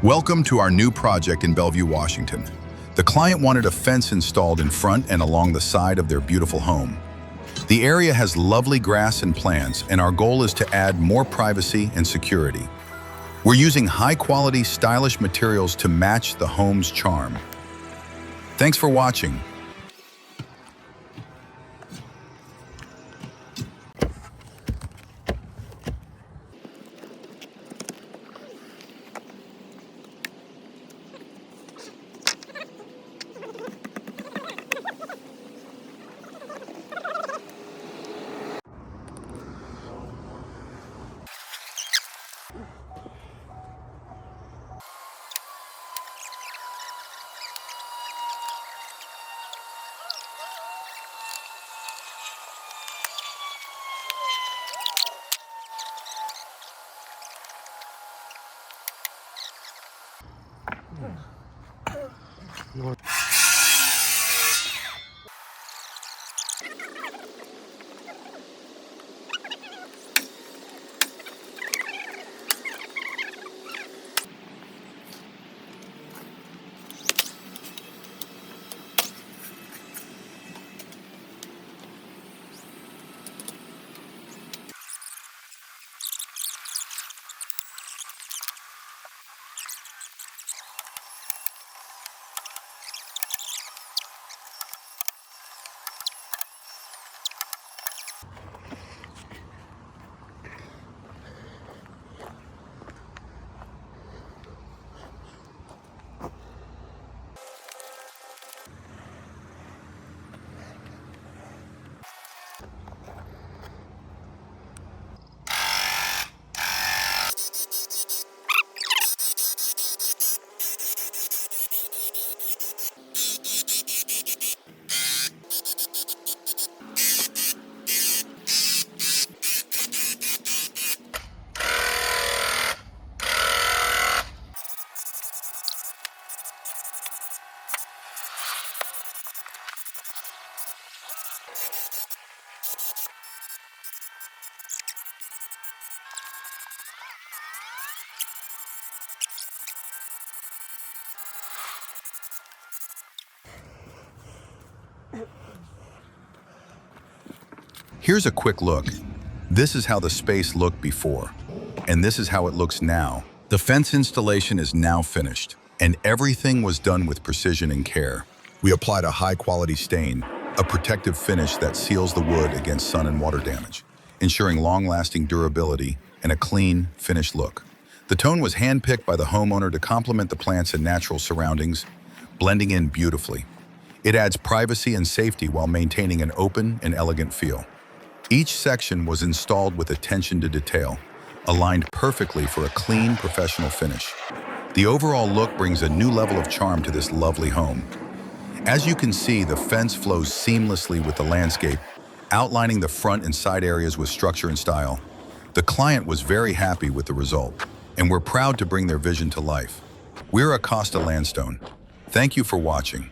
Welcome to our new project in Bellevue, Washington. The client wanted a fence installed in front and along the side of their beautiful home. The area has lovely grass and plants, and our goal is to add more privacy and security. We're using high-quality, stylish materials to match the home's charm. Thanks for watching. Here's a quick look. This is how the space looked before, and this is how it looks now. The fence installation is now finished, and everything was done with precision and care. We applied a high-quality stain, a protective finish that seals the wood against sun and water damage, ensuring long-lasting durability and a clean, finished look. The tone was hand-picked by the homeowner to complement the plants and natural surroundings, blending in beautifully. It adds privacy and safety while maintaining an open and elegant feel. Each section was installed with attention to detail, aligned perfectly for a clean, professional finish. The overall look brings a new level of charm to this lovely home. As you can see, the fence flows seamlessly with the landscape, outlining the front and side areas with structure and style. The client was very happy with the result, and we're proud to bring their vision to life. We're Acosta Landstone. Thank you for watching.